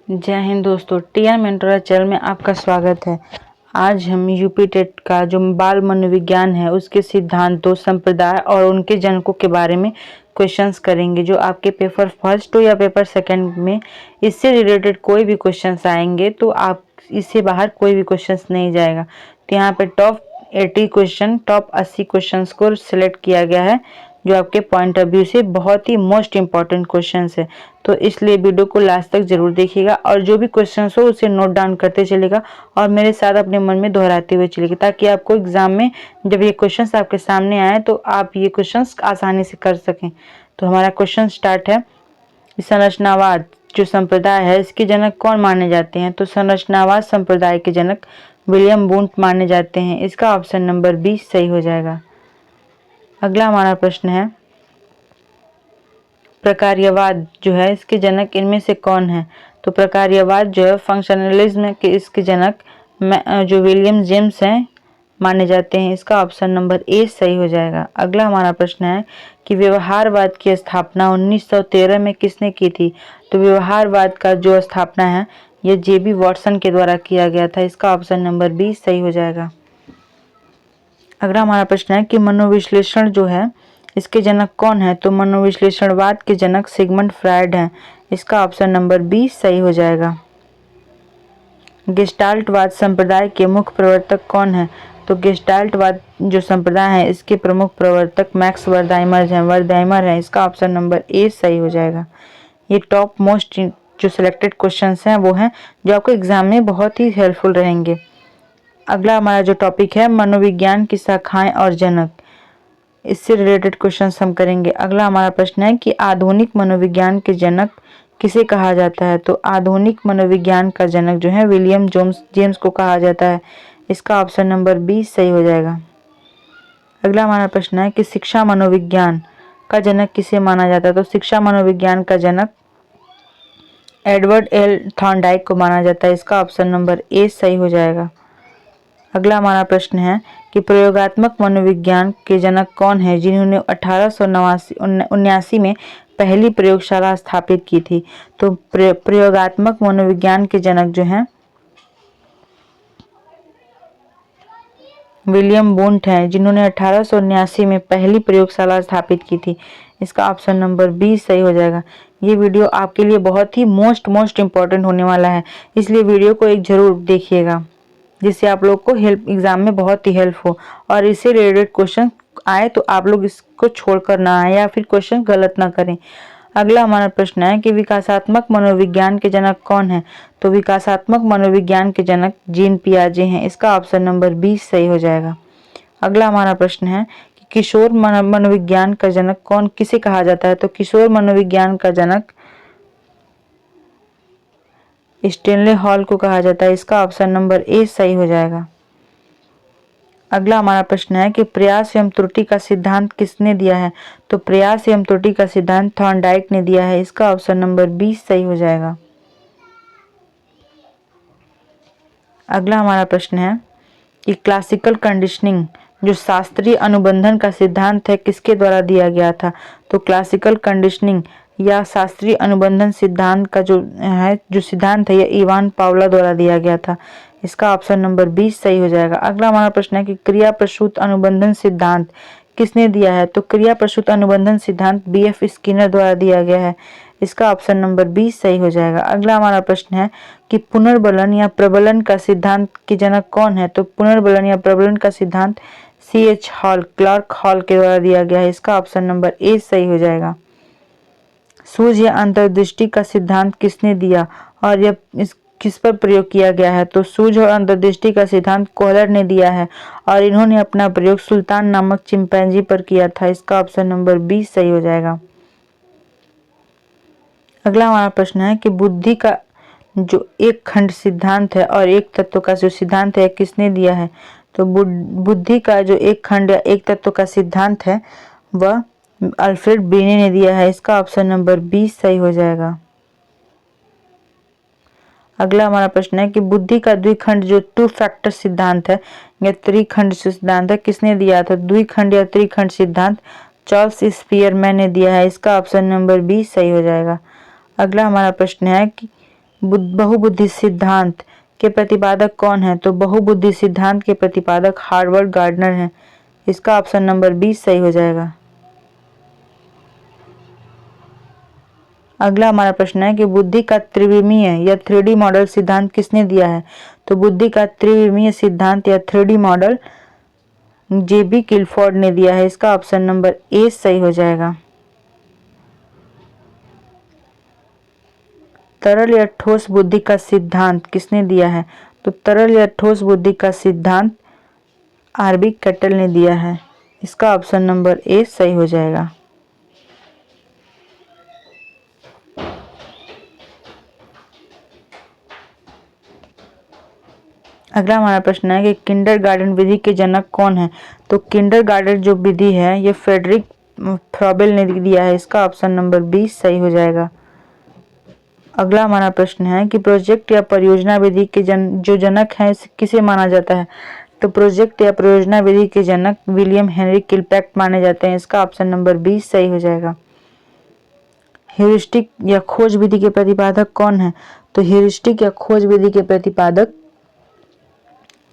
जय हिंद दोस्तों, TR मेंटोरा channel में आपका स्वागत है। आज हम यूपी टेट का जो बाल मनोविज्ञान है उसके सिद्धांतों, संप्रदाय और उनके जनकों के बारे में क्वेश्चंस करेंगे। जो आपके पेपर फर्स्ट हो या पेपर सेकंड में इससे रिलेटेड कोई भी क्वेश्चंस आएंगे तो आप इससे बाहर कोई भी क्वेश्चंस नहीं जाएगा। तो यहाँ पे टॉप 80 क्वेश्चंस को सिलेक्ट किया गया है जो आपके पॉइंट ऑफ व्यू से बहुत ही मोस्ट इम्पॉर्टेंट क्वेश्चंस है। तो इसलिए वीडियो को लास्ट तक जरूर देखिएगा और जो भी क्वेश्चंस हो उसे नोट डाउन करते चलेगा और मेरे साथ अपने मन में दोहराते हुए चलेगा, ताकि आपको एग्जाम में जब ये क्वेश्चंस आपके सामने आए तो आप ये क्वेश्चंस आसानी से कर सकें। तो हमारा क्वेश्चन स्टार्ट है। संरचनावाद जो संप्रदाय है इसके जनक कौन माने जाते हैं? तो संरचनावाद संप्रदाय के जनक विलियम वुंट माने जाते हैं। इसका ऑप्शन नंबर 20 सही हो जाएगा। अगला हमारा प्रश्न है, प्रकार्यवाद जो है इसके जनक इनमें से कौन है? तो प्रकार्यवाद जो है फंक्शनलिज्म के इसके जनक जो विलियम जेम्स हैं माने जाते हैं। इसका ऑप्शन नंबर ए सही हो जाएगा। अगला हमारा प्रश्न है कि व्यवहारवाद की स्थापना 1913 में किसने की थी? तो व्यवहारवाद का जो स्थापना है यह जेबी वॉटसन के द्वारा किया गया था। इसका ऑप्शन नंबर बी सही हो जाएगा। अगला हमारा प्रश्न है कि मनोविश्लेषण जो है इसके जनक कौन है? तो मनोविश्लेषणवाद के जनक सिगमंड फ्रायड हैं। इसका ऑप्शन नंबर बी सही हो जाएगा। गेस्टाल्टवाद संप्रदाय के मुख्य प्रवर्तक कौन है? तो गेस्टाल्टवाद जो संप्रदाय है इसके प्रमुख प्रवर्तक मैक्स वर्दाइमर हैं। इसका ऑप्शन नंबर ए सही हो जाएगा। ये टॉप मोस्ट जो सिलेक्टेड क्वेश्चंस हैं वो हैं जो आपको एग्जाम में बहुत ही हेल्पफुल रहेंगे। अगला हमारा जो टॉपिक है मनोविज्ञान की शाखाएं और जनक, इससे रिलेटेड क्वेश्चंस हम करेंगे। अगला हमारा प्रश्न है कि आधुनिक मनोविज्ञान के जनक किसे कहा जाता है? तो आधुनिक मनोविज्ञान का जनक जो है विलियम जेम्स को कहा जाता है। इसका ऑप्शन नंबर बी सही हो जाएगा। अगला हमारा प्रश्न है कि शिक्षा मनोविज्ञान का जनक किसे माना जाता है? तो शिक्षा मनोविज्ञान का जनक एडवर्ड एल थॉर्नडाइक को माना जाता है। इसका ऑप्शन नंबर ए सही हो जाएगा। अगला हमारा प्रश्न है कि प्रयोगात्मक मनोविज्ञान के जनक कौन है जिन्होंने 1879 में पहली प्रयोगशाला स्थापित की थी? तो प्रयोगात्मक मनोविज्ञान के जनक जो हैं विलियम वुंट हैं, जिन्होंने 1879 में पहली प्रयोगशाला स्थापित की थी। इसका ऑप्शन नंबर बी सही हो जाएगा। ये वीडियो आपके लिए बहुत ही मोस्ट इम्पॉर्टेंट होने वाला है, इसलिए वीडियो को एक जरूर देखिएगा जिससे आप लोग को एग्जाम में बहुत ही हेल्प हो और इससे रिलेटेड क्वेश्चन आए तो आप लोग इसको छोड़कर ना आए या फिर क्वेश्चन गलत ना करें। अगला हमारा प्रश्न है कि विकासात्मक मनोविज्ञान के जनक कौन है? तो विकासात्मक मनोविज्ञान के जनक जीन पियाजे हैं। इसका ऑप्शन नंबर 20 सही हो जाएगा। अगला हमारा प्रश्न है कि किशोर मनोविज्ञान का जनक कौन किसे कहा जाता है? तो किशोर मनोविज्ञान का जनक स्टेनले हॉल को कहा जाता है। इसका ऑप्शन नंबर ए सही हो जाएगा। अगला हमारा प्रश्न है कि प्रयास एवं त्रुटि का सिद्धांत किसने दिया है? तो प्रयास एवं त्रुटि का सिद्धांत थॉर्नडाइक ने दिया है। इसका ऑप्शन नंबर 20 सही हो जाएगा। अगला हमारा प्रश्न है कि क्लासिकल कंडीशनिंग जो शास्त्रीय अनुबंधन का सिद्धांत है किसके द्वारा दिया गया था? तो क्लासिकल कंडीशनिंग या शास्त्रीय अनुबंधन सिद्धांत का जो सिद्धांत है यह इवान पावला द्वारा दिया गया था। इसका ऑप्शन नंबर 20 सही हो जाएगा। अगला हमारा प्रश्न है कि क्रिया प्रसूत अनुबंधन सिद्धांत किसने दिया है? तो क्रिया प्रसूत अनुबंधन सिद्धांत बीएफ स्किनर द्वारा दिया गया है। इसका ऑप्शन नंबर 20 सही हो जाएगा। अगला हमारा प्रश्न है कि पुनर्बलन या प्रबलन का सिद्धांत के जनक कौन है? तो पुनर्बलन या प्रबलन का सिद्धांत CH हॉल, क्लार्क हॉल के द्वारा दिया गया है। इसका ऑप्शन नंबर ए सही हो जाएगा। सूझ या अंतर्दृष्टि का सिद्धांत किसने दिया और यह किस पर प्रयोग किया गया है? तो सूझ और अंतर्दृष्टि का सिद्धांत कोहलर ने दिया है और इन्होंने अपना प्रयोग सुल्तान नामक चिंपैंजी पर किया था। इसका ऑप्शन नंबर 20 सही हो जाएगा। अगला हमारा प्रश्न है कि बुद्धि का जो एक खंड सिद्धांत है और एक तत्व का जो सिद्धांत है किसने दिया है? तो बुद्धि का जो एक खंड या एक तत्व का सिद्धांत है वह अल्फ्रेड बिने ने दिया है। इसका ऑप्शन नंबर 20 सही हो जाएगा। अगला हमारा प्रश्न है कि बुद्धि का द्विखंड जो टू फैक्टर सिद्धांत है या त्रिखंड सिद्धांत है किसने दिया था? द्विखंड या त्रिखंड सिद्धांत चार्ल्स स्पियरमैन ने दिया है। इसका ऑप्शन नंबर 20 सही हो जाएगा। अगला हमारा प्रश्न है कि बहुबुद्धि सिद्धांत के प्रतिपादक कौन है? तो बहुबुद्धि सिद्धांत के प्रतिपादक हार्वर्ड गार्डनर हैं। इसका ऑप्शन नंबर 20 सही हो जाएगा। अगला हमारा प्रश्न है कि बुद्धि का त्रिविमीय या 3D मॉडल सिद्धांत किसने दिया है? तो बुद्धि का त्रिविमीय सिद्धांत या 3D मॉडल जेबी किलफोर्ड ने दिया है। इसका ऑप्शन नंबर ए सही हो जाएगा। तरल या ठोस बुद्धि का सिद्धांत किसने दिया है? तो तरल या ठोस बुद्धि का सिद्धांत आरबी कटल ने दिया है। इसका ऑप्शन नंबर ए सही हो जाएगा। अगला हमारा प्रश्न है कि किंडरगार्टन विधि के जनक कौन है? तो किंडरगार्टन जो विधि है ये फ्रेडरिक फ्रॉबेल ने दिया है। इसका ऑप्शन नंबर 20 सही हो जाएगा। अगला हमारा प्रश्न है कि प्रोजेक्ट या परियोजना विधि के जो जनक है किसे माना जाता है? तो प्रोजेक्ट या परियोजना विधि के जनक विलियम हेनरी किलपैक्ट माने जाते हैं। इसका ऑप्शन नंबर 20 सही हो जाएगा। ह्यूरिस्टिक या खोज विधि के प्रतिपादक कौन है? तो ह्यूरिस्टिक या खोज विधि के प्रतिपादक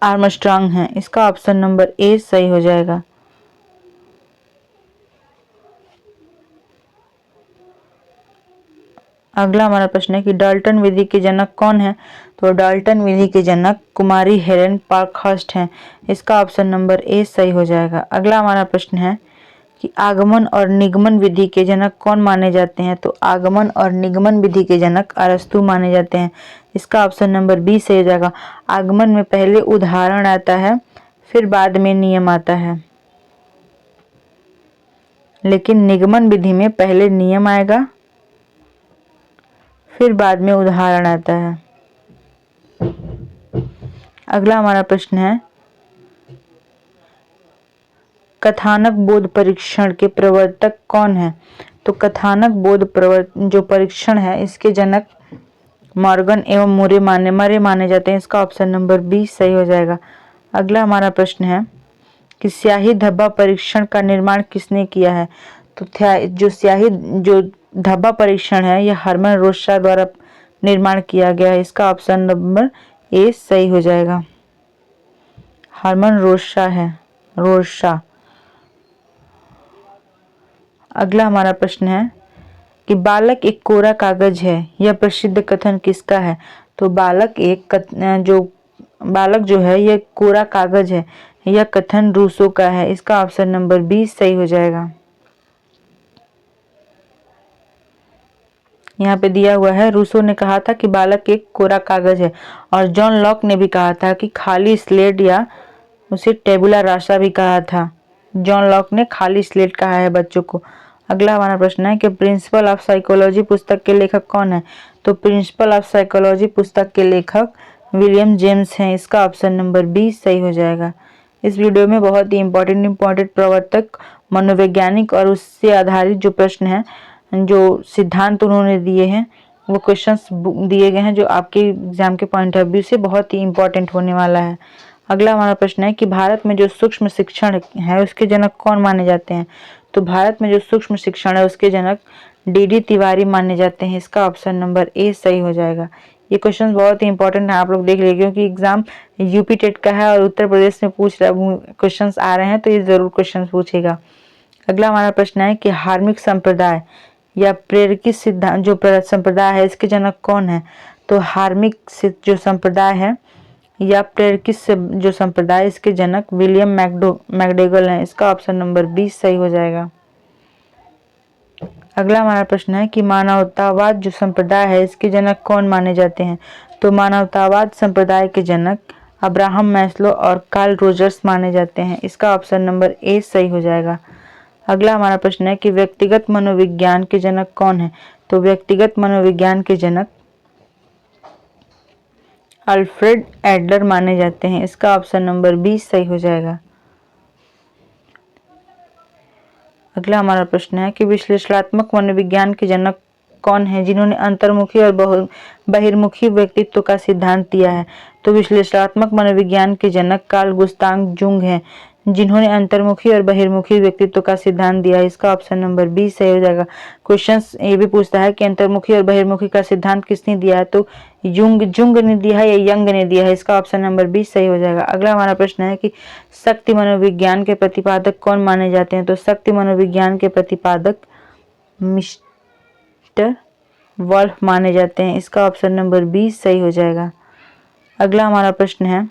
आर्मस्ट्रांग हैं। इसका ऑप्शन नंबर ए सही हो जाएगा। अगला हमारा प्रश्न है कि डाल्टन विधि के जनक कौन है? तो डाल्टन विधि के जनक कुमारी हेलेन पार्कहर्स्ट हैं। इसका ऑप्शन नंबर ए सही हो जाएगा। अगला हमारा प्रश्न है कि आगमन और निगमन विधि के जनक कौन माने जाते हैं? तो आगमन और निगमन विधि के जनक अरस्तु माने जाते हैं। इसका ऑप्शन नंबर बी सही हो जाएगा। आगमन में पहले उदाहरण आता है, फिर बाद में नियम आता है, लेकिन निगमन विधि में पहले नियम आएगा, फिर बाद में उदाहरण आता है। अगला हमारा प्रश्न है कथानक बोध परीक्षण के प्रवर्तक कौन है? तो कथानक बोध जो परीक्षण है इसके जनक मॉर्गन एवं मरे माने जाते हैं। इसका ऑप्शन नंबर 20 सही हो जाएगा। अगला हमारा प्रश्न है कि स्याही धब्बा परीक्षण का निर्माण किसने किया है? तो जो धब्बा परीक्षण है यह हरमन रोशा द्वारा निर्माण किया गया है। इसका ऑप्शन नंबर ए सही हो जाएगा। हरमन रोशा। अगला हमारा प्रश्न है कि बालक एक कोरा कागज है, यह प्रसिद्ध कथन किसका है? तो बालक जो है यह कोरा कागज है, यह कथन रूसो का है। इसका ऑप्शन नंबर 20 सही हो जाएगा। यहाँ पे दिया हुआ है रूसो ने कहा था कि बालक एक कोरा कागज है, और जॉन लॉक ने भी कहा था कि खाली स्लेट या उसे टेबुला रासा भी कहा था। जॉन लॉक ने खाली स्लेट कहा है बच्चों को। अगला हमारा प्रश्न है कि प्रिंसिपल ऑफ साइकोलॉजी पुस्तक के लेखक कौन है? तो प्रिंसिपल ऑफ साइकोलॉजी पुस्तक के लेखक विलियम जेम्स हैं। इसका ऑप्शन नंबर 20 सही हो जाएगा। इस वीडियो में बहुत ही इम्पोर्टेंट प्रवर्तक, मनोवैज्ञानिक और उससे आधारित जो प्रश्न है, जो सिद्धांत उन्होंने दिए हैं, वो क्वेश्चंस दिए गए हैं जो आपके एग्जाम के पॉइंट ऑफ व्यू से बहुत ही इम्पोर्टेंट होने वाला है। अगला हमारा प्रश्न है कि भारत में जो सूक्ष्म शिक्षण है उसके जनक कौन माने जाते हैं? तो भारत में जो सूक्ष्म शिक्षण है उसके जनक डी तिवारी माने जाते हैं। इसका ऑप्शन नंबर ए सही हो जाएगा। ये क्वेश्चन बहुत ही इंपॉर्टेंट है, आप लोग देख लीजिए, क्योंकि एग्जाम यूपी टेट का है और उत्तर प्रदेश में क्वेश्चंस आ रहे हैं, तो ये जरूर क्वेश्चन पूछेगा। अगला हमारा प्रश्न है कि धार्मिक संप्रदाय या प्रेरकी सिद्धांत जो संप्रदाय है इसके जनक कौन है? तो धार्मिक जो संप्रदाय है या प्रेरकी जो संप्रदाय, इसके जनक विलियम मैकडोगल हैं। इसका ऑप्शन नंबर 20 सही हो जाएगा। अगला हमारा प्रश्न है कि मानवतावाद जो संप्रदाय है इसके जनक कौन माने जाते हैं? तो मानवतावाद संप्रदाय के जनक अब्राहम मैस्लो और कार्ल रोजर्स माने जाते हैं। इसका ऑप्शन नंबर ए सही हो जाएगा। अगला हमारा प्रश्न है कि व्यक्तिगत मनोविज्ञान के जनक कौन है? तो व्यक्तिगत मनोविज्ञान के जनक अल्फ्रेड एडलर माने जाते हैं। इसका ऑप्शन नंबर 20 सही हो जाएगा। अगला हमारा प्रश्न है कि विश्लेषणात्मक मनोविज्ञान के जनक कौन है जिन्होंने अंतर्मुखी और बहिर्मुखी व्यक्तित्व का सिद्धांत दिया है? तो विश्लेषणात्मक मनोविज्ञान के जनक कार्ल गुस्ताव जुंग हैं, जिन्होंने अंतर्मुखी और बहिर्मुखी व्यक्तित्व का सिद्धांत दिया है। इसका ऑप्शन नंबर बी सही हो जाएगा। क्वेश्चन ये भी पूछता है कि अंतर्मुखी और बहिर्मुखी का सिद्धांत किसने दिया है, तो जुंग ने दिया है या यंग ने दिया है। इसका ऑप्शन नंबर बी सही हो जाएगा। अगला हमारा प्रश्न है कि शक्ति मनोविज्ञान के प्रतिपादक कौन माने जाते हैं, तो शक्ति मनोविज्ञान के प्रतिपादक मिस्टर वॉल्फ माने जाते हैं। इसका ऑप्शन नंबर बी सही हो जाएगा। अगला हमारा प्रश्न है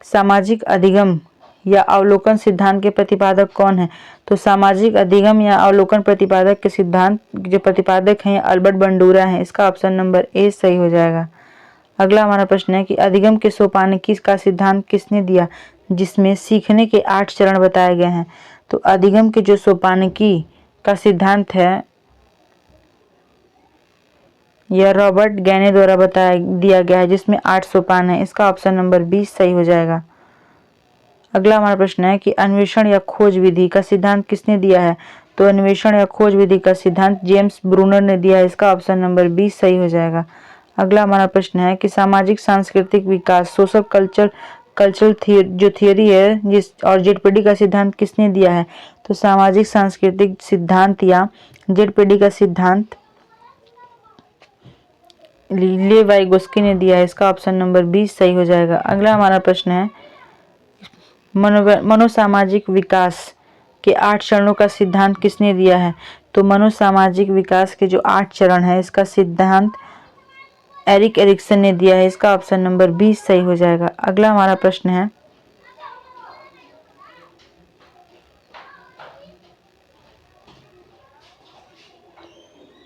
सामाजिक अधिगम या अवलोकन सिद्धांत के प्रतिपादक कौन है, तो सामाजिक अधिगम या अवलोकन प्रतिपादक के सिद्धांत जो प्रतिपादक हैं अल्बर्ट बंडूरा हैं। इसका ऑप्शन नंबर ए सही हो जाएगा। अगला हमारा प्रश्न है कि अधिगम के सोपानिकी का सिद्धांत किसने दिया, जिसमें सीखने के 8 चरण बताए गए हैं। तो अधिगम के जो सोपानिकी का सिद्धांत है यह रॉबर्ट गैने द्वारा बताया दिया गया है, जिसमें 8 सोपान है। इसका ऑप्शन नंबर 20 सही हो जाएगा। अगला हमारा प्रश्न है कि अन्वेषण या खोज विधि का सिद्धांत किसने दिया है, तो अन्वेषण या खोज विधि का सिद्धांत जेम्स ब्रूनर ने दिया है। इसका ऑप्शन नंबर 20 सही हो जाएगा। अगला हमारा प्रश्न है कि सामाजिक सांस्कृतिक विकास सोशल कल्चरल जो थियरी है जिस और जेडपीडी का सिद्धांत किसने दिया है, तो सामाजिक सांस्कृतिक सिद्धांत या जेडपीडी का सिद्धांत लेवाइगोस्की ने दिया है। इसका ऑप्शन नंबर 20 सही हो जाएगा। अगला हमारा प्रश्न है मनोसामाजिक विकास के 8 चरणों का सिद्धांत किसने दिया है, तो मनोसामाजिक विकास के जो 8 चरण है इसका सिद्धांत एरिक एरिक्सन ने दिया है। इसका ऑप्शन नंबर 20 सही हो जाएगा। अगला हमारा प्रश्न है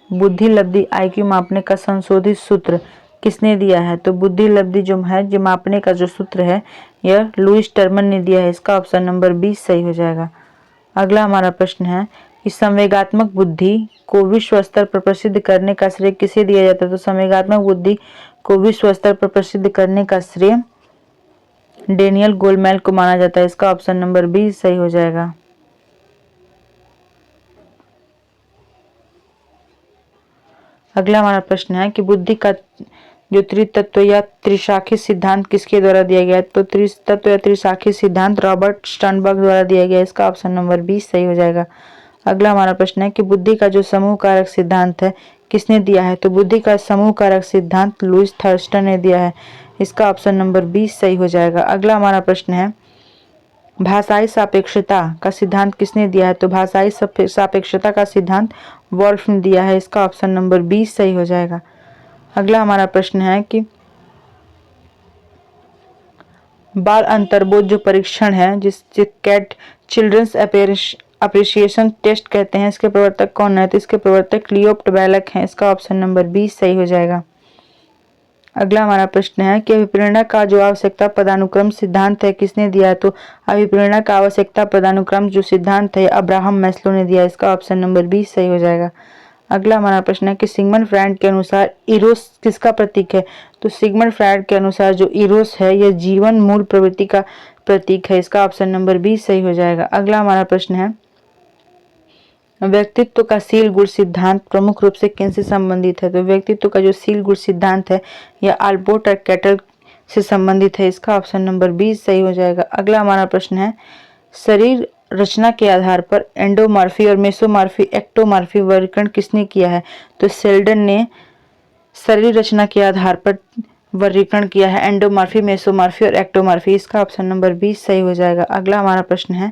बुद्धि लब्धि आईक्यू मापने का संशोधित सूत्र किसने दिया है, तो बुद्धि लब्धि जो है जो मापने का जो सूत्र है यह लुईस टर्मन ने दिया है। इसका ऑप्शन नंबर 20 सही हो जाएगा। अगला हमारा प्रश्न है कि संवेगात्मक बुद्धि को विश्व स्तर पर प्रसिद्ध करने का श्रेय किसे दिया जाता है, तो संवेगात्मक बुद्धि को विश्व स्तर पर प्रसिद्ध करने का श्रेय डेनियल गोलमैन को माना जाता है। इसका ऑप्शन नंबर 20 सही हो जाएगा। अगला हमारा प्रश्न है कि बुद्धि का जो त्रितत्व या त्रिशाखी सिद्धांत किसके द्वारा दिया गया है, तो त्रितत्व या त्रिशाखी सिद्धांत रॉबर्ट स्टर्नबर्ग द्वारा दिया गया है। इसका ऑप्शन नंबर 20 सही हो जाएगा। अगला हमारा प्रश्न है कि बुद्धि का जो समूह कारक सिद्धांत है किसने दिया है, तो बुद्धि का समूह कारक सिद्धांत लुईस थर्स्टन ने दिया है। इसका ऑप्शन नंबर 20 सही हो जाएगा। अगला हमारा प्रश्न है भाषाई सापेक्षता का सिद्धांत किसने दिया है, तो भाषाई सापेक्षता का सिद्धांत वॉल्फ ने दिया है। इसका ऑप्शन नंबर 20 सही हो जाएगा। अगला हमारा प्रश्न है कि बाल अंतर्बोध जो परीक्षण है जिससे कैट चिल्ड्रंस अप्रिशिएशन टेस्ट कहते हैं, इसके प्रवर्तक कौन है, तो इसके प्रवर्तक लियोप्ट बैलक हैं। इसका ऑप्शन नंबर 20 सही हो जाएगा। अगला हमारा प्रश्न है कि अभिप्रेरणा का जो आवश्यकता पदानुक्रम सिद्धांत है किसने दिया है, तो अभिप्रेरणा का आवश्यकता पदानुक्रम जो सिद्धांत है अब्राहम मैस्लो ने दिया है। इसका ऑप्शन नंबर 20 सही हो जाएगा। अगला हमारा प्रश्न है कि सिगमंड फ्रायड के अनुसार इरोस किसका प्रतीक है, तो सिगमंड फ्रायड के अनुसार जो इरोस है यह जीवन मूल प्रवृत्ति का प्रतीक है। इसका ऑप्शन नंबर 20 सही हो जाएगा। अगला हमारा प्रश्न है व्यक्तित्व का सील गुण सिद्धांत प्रमुख रूप से किनसे संबंधित है, तो व्यक्तित्व का जो सील गुण सिद्धांत है यह अल्बर्ट और कैटल से संबंधित है। इसका ऑप्शन नंबर 20 सही हो जाएगा। अगला हमारा प्रश्न है शरीर रचना के आधार पर एंडोमॉर्फी और मेसोमॉर्फी एक्टोमॉर्फी वर्गीकरण किसने किया है, तो सेल्डन ने शरीर रचना के आधार पर वर्गीकरण किया है एंडोमॉर्फी मेसोमॉर्फी और एक्टोमॉर्फी। इसका ऑप्शन नंबर 20 सही हो जाएगा। अगला हमारा प्रश्न है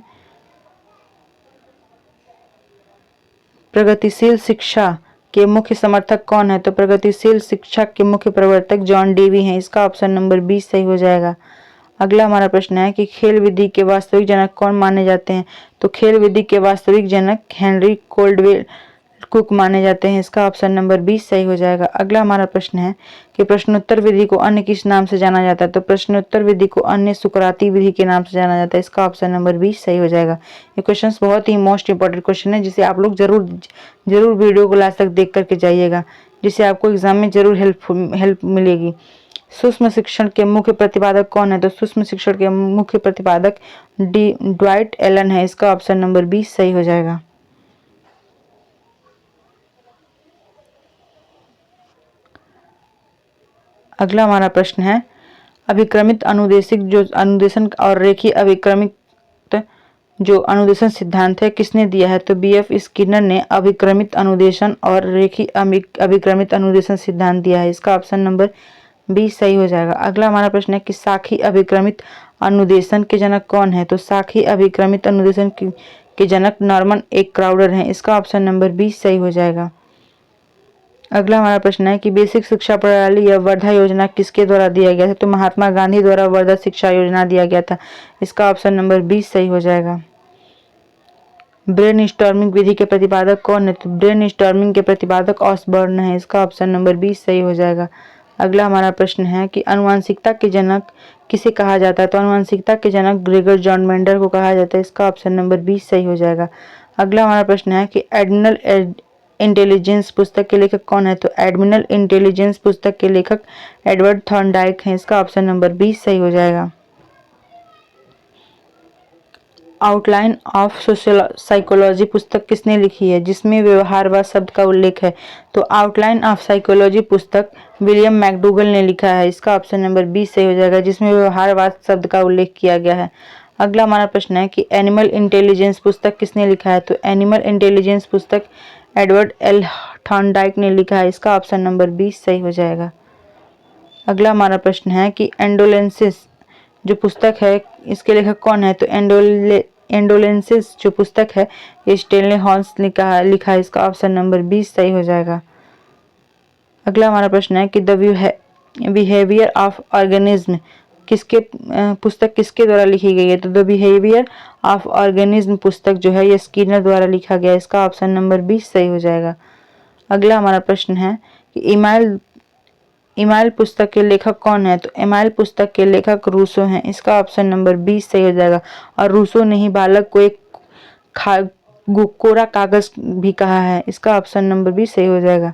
प्रगतिशील शिक्षा के मुख्य समर्थक कौन है, तो प्रगतिशील शिक्षा के मुख्य प्रवर्तक जॉन डेवी हैं। इसका ऑप्शन नंबर 20 सही हो जाएगा। अगला हमारा प्रश्न है कि खेल विधि के वास्तविक जनक कौन माने जाते हैं, तो खेल विधि के वास्तविक जनक हेनरी कोल्डवेल कुक माने जाते हैं। इसका ऑप्शन नंबर 20 सही हो जाएगा। अगला हमारा प्रश्न है कि प्रश्नोत्तर विधि को अन्य किस नाम से जाना जाता है, तो प्रश्नोत्तर विधि को अन्य सुकराती विधि के नाम से जाना जाता है। इसका ऑप्शन नंबर 20 सही हो जाएगा। ये क्वेश्चन बहुत ही मोस्ट इंपॉर्टेंट क्वेश्चन है जिसे आप लोग जरूर वीडियो को लास्ट तक देख करके जाइएगा, जिससे आपको एग्जाम में जरूर हेल्प मिलेगी। सूक्ष्म शिक्षण के मुख्य प्रतिपादक कौन है, तो सूक्ष्म शिक्षण के मुख्य प्रतिपादक ड्वाइट एलन है। इसका ऑप्शन नंबर 20 सही हो जाएगा। अगला हमारा प्रश्न है अभिक्रमित अनुदेशिक जो अनुदेशन और रेखीय अभिक्रमित जो अनुदेशन सिद्धांत है किसने दिया है? तो बीएफ स्किनर ने अभिक्रमित अनुदेशन और रेखीय अभिक्रमित अनुदेशन सिद्धांत दिया है। इसका ऑप्शन नंबर बी सही हो जाएगा। अगला हमारा प्रश्न है कि साखी अभिक्रमित अनुदेशन के जनक कौन है? तो साखी अभिक्रमित अनुदेशन के जनक नॉर्मन ए क्राउडर हैं। इसका ऑप्शन नंबर बी सही हो जाएगा। अगला हमारा प्रश्न है कि बेसिक शिक्षा प्रणाली या वर्धा योजना किसके द्वारा दिया गया था? तो महात्मा गांधी द्वारा वर्धा शिक्षा योजना दिया गया था। इसका ऑप्शन नंबर 20 सही हो जाएगा। ब्रेन स्टॉर्मिंग विधि के प्रतिपादक कौन है? तो ब्रेन स्टॉर्मिंग के प्रतिपादक ऑसबर्न है। इसका ऑप्शन नंबर 20 सही हो जाएगा। अगला हमारा प्रश्न है कि अनुवांशिकता के जनक किसे कहा जाता है? तो अनुवांशिकता के जनक ग्रेगर जॉन मेंडल को कहा जाता है। इसका ऑप्शन नंबर 20 सही हो जाएगा। अगला हमारा प्रश्न है कि एडमिनल इंटेलिजेंस पुस्तक के लेखक कौन है? तो एडमिनल इंटेलिजेंस पुस्तक के लेखक एडवर्ड थॉर्नडाइक हैं। इसका ऑप्शन नंबर 20 सही हो जाएगा। आउटलाइन ऑफ सोशल साइकोलॉजी पुस्तक किसने लिखी है जिसमें व्यवहारवाद शब्द का उल्लेख है? तो आउटलाइन ऑफ साइकोलॉजी पुस्तक विलियम मैकडूगल ने लिखा है। इसका ऑप्शन नंबर 20 सही हो जाएगा, जिसमें व्यवहारवाद शब्द का उल्लेख किया गया है। अगला हमारा प्रश्न है कि एनिमल इंटेलिजेंस पुस्तक किसने लिखा है? तो एनिमल इंटेलिजेंस पुस्तक एडवर्ड एल थॉर्नडाइक ने लिखा है। इसका ऑप्शन नंबर 20 सही हो जाएगा। अगला हमारा प्रश्न है कि एंडोलेंसिस जो पुस्तक है इसके लेखक कौन है? तो एंडोलेंसिस जो पुस्तक है ये स्टेनले हॉल्स लिखा है। इसका ऑप्शन नंबर 20 सही हो जाएगा। अगला हमारा प्रश्न है कि द बिहेवियर ऑफ ऑर्गेनिज्म पुस्तक किसके द्वारा लिखी गई है? तो द बिहेवियर ऑफ ऑर्गेनिज्म पुस्तक जो है ये स्किनर द्वारा लिखा गया है। इसका ऑप्शन नंबर 20 सही हो जाएगा। अगला हमारा प्रश्न है कि इमाइल पुस्तक के लेखक कौन है? तो इमाइल पुस्तक के लेखक रूसो हैं। इसका ऑप्शन नंबर 20 सही हो जाएगा। और रूसो ने ही बालक को एक कोरा कागज भी कहा है। इसका ऑप्शन नंबर 20 सही हो जाएगा।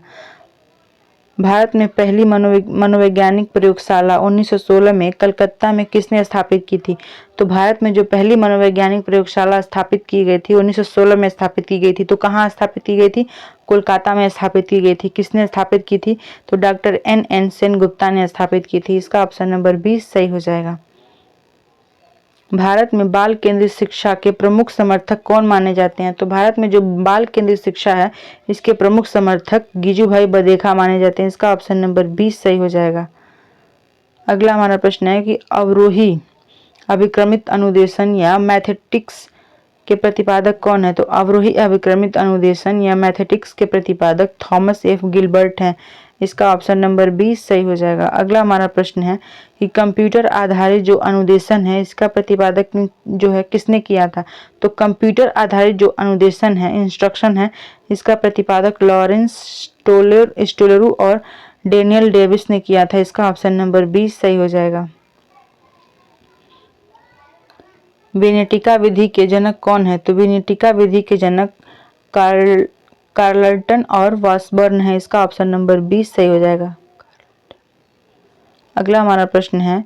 भारत में पहली मनोवैज्ञानिक प्रयोगशाला 1916 में कलकत्ता में किसने स्थापित की थी? तो भारत में जो पहली मनोवैज्ञानिक प्रयोगशाला स्थापित की गई थी 1916 में स्थापित की गई थी। तो कहाँ स्थापित की गई थी? कोलकाता में स्थापित की गई थी। किसने स्थापित की थी? तो डॉक्टर एन सेनगुप्ता ने स्थापित की थी। इसका ऑप्शन नंबर 20 सही हो जाएगा। भारत में बाल केंद्रित शिक्षा के प्रमुख समर्थक कौन माने जाते हैं? तो भारत में जो बाल केंद्रित शिक्षा है इसके प्रमुख समर्थक गिजुभाई बधेखा माने जाते हैं। इसका ऑप्शन नंबर 20 सही हो जाएगा। अगला हमारा प्रश्न है कि अवरोही अभिक्रमित अनुदेशन या मैथेटिक्स के प्रतिपादक कौन है? तो अवरोही अभिक्रमित अनुदेशन या मैथेटिक्स के प्रतिपादक थॉमस एफ गिलबर्ट हैं। इसका ऑप्शन नंबर 20 सही हो जाएगा। अगला हमारा प्रश्न है कि कंप्यूटर आधारित जो अनुदेशन है इसका प्रतिपादक जो है किसने किया था? तो कंप्यूटर आधारित जो अनुदेशन है इंस्ट्रक्शन है इसका प्रतिपादक लॉरेंस स्टोलेरू और डेनियल डेविस ने किया था। इसका ऑप्शन नंबर 20 सही हो जाएगा। विनेटिका विधि के जनक कौन है? तो विनेटिका विधि के जनक कार्लटन और वॉसबर्न है। इसका ऑप्शन नंबर 20 सही हो जाएगा। अगला हमारा प्रश्न है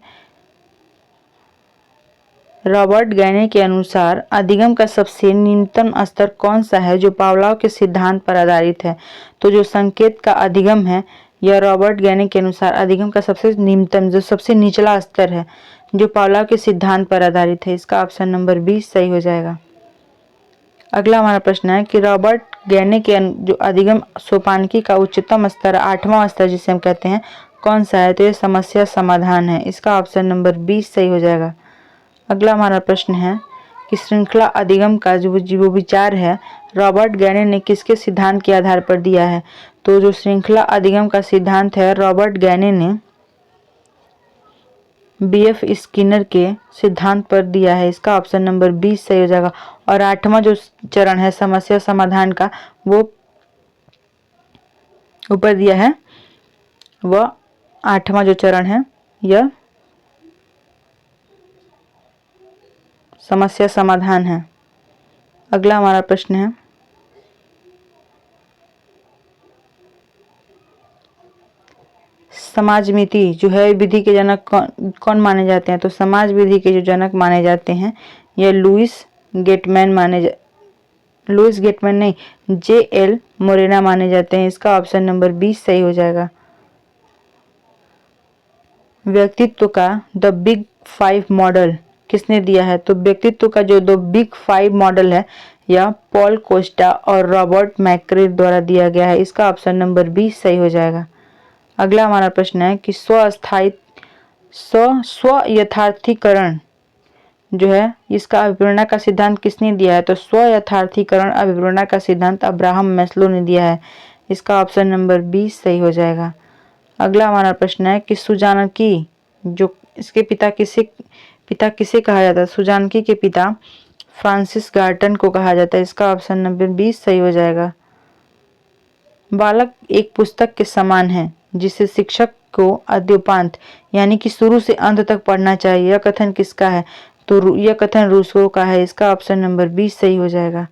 रॉबर्ट गैने के अनुसार अधिगम का सबसे निम्नतम स्तर कौन सा है जो पावलोव के सिद्धांत पर आधारित है? तो जो संकेत का अधिगम है यह रॉबर्ट गैने के अनुसार अधिगम का सबसे निम्नतम जो सबसे निचला स्तर है जो पावलोव के सिद्धांत पर आधारित है। इसका ऑप्शन नंबर 20 सही हो जाएगा। अगला हमारा प्रश्न है कि रॉबर्ट गैने के जो अधिगम सोपानकी का उच्चतम स्तर 8वां स्तर जिसे हम कहते हैं कौन सा है? तो ये समस्या समाधान है। इसका ऑप्शन नंबर 20 सही हो जाएगा। अगला हमारा प्रश्न है कि श्रृंखला अधिगम का जो विचार है रॉबर्ट गैने ने किसके सिद्धांत के आधार पर दिया है? तो जो श्रृंखला अधिगम का सिद्धांत है रॉबर्ट गैने ने बीएफ स्किनर के सिद्धांत पर दिया है। इसका ऑप्शन नंबर 20 सही हो जाएगा। और 8वां जो चरण है समस्या समाधान का वो ऊपर दिया है, वह 8वां जो चरण है यह समस्या समाधान है। अगला हमारा प्रश्न है समाज मिति जो है विधि के जनक कौन माने जाते हैं? तो समाज विधि के जो जनक माने जाते हैं यह लुइस गेटमैन नहीं JL मोरेना माने जाते हैं। इसका ऑप्शन नंबर 20 सही हो जाएगा। व्यक्तित्व का द बिग 5 मॉडल किसने दिया है? तो व्यक्तित्व का जो द बिग 5 मॉडल है यह पॉल कोस्टा और रॉबर्ट मैक्रे द्वारा दिया गया है। इसका ऑप्शन नंबर बी सही हो जाएगा। अगला हमारा प्रश्न है कि स्व यथार्थीकरण जो है इसका अभिप्रेरणा का सिद्धांत किसने दिया है? तो स्व यथार्थीकरण अभिप्रेरणा का सिद्धांत अब्राहम मैस्लो ने दिया है। इसका ऑप्शन नंबर बी सही हो जाएगा। अगला हमारा प्रश्न है कि सुजानकी जो इसके पिता किसे कहा जाता है? सुजानकी के पिता फ्रांसिस गार्टन को कहा जाता है। इसका ऑप्शन नंबर बी सही हो जाएगा। बालक एक पुस्तक के समान है जिसे शिक्षक को अद्योपांत यानी कि शुरू से अंत तक पढ़ना चाहिए। यह कथन किसका है? तो यह कथन रूसो का है। इसका ऑप्शन नंबर बी सही हो जाएगा।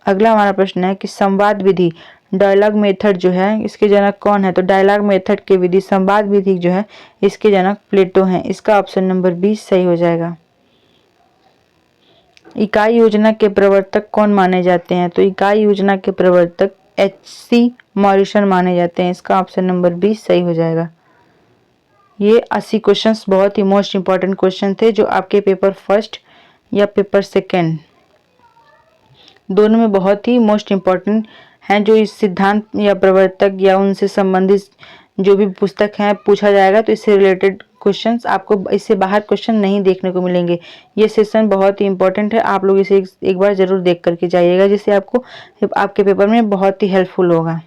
अगला हमारा प्रश्न है कि संवाद विधि डायलॉग मेथड जो है इसके जनक कौन है? तो डायलॉग मेथड के विधि संवाद विधि जो है इसके जनक प्लेटो हैं। इसका ऑप्शन नंबर बी सही हो जाएगा। इकाई योजना के प्रवर्तक कौन माने जाते हैं? तो इकाई योजना के प्रवर्तक एच.सी. मॉरिसन माने जाते हैं। इसका ऑप्शन नंबर बी सही हो जाएगा। ये 80 क्वेश्चंस बहुत ही मोस्ट इंपॉर्टेंट क्वेश्चन थे जो आपके पेपर फर्स्ट या पेपर सेकेंड दोनों में बहुत ही मोस्ट इम्पॉर्टेंट हैं। जो इस सिद्धांत या प्रवर्तक या उनसे संबंधित जो भी पुस्तक हैं पूछा जाएगा तो इससे रिलेटेड क्वेश्चंस आपको इससे बाहर क्वेश्चन नहीं देखने को मिलेंगे। ये सेशन बहुत ही इंपॉर्टेंट है, आप लोग इसे एक बार जरूर देख करके जाइएगा जिससे आपको आपके पेपर में बहुत ही हेल्पफुल होगा।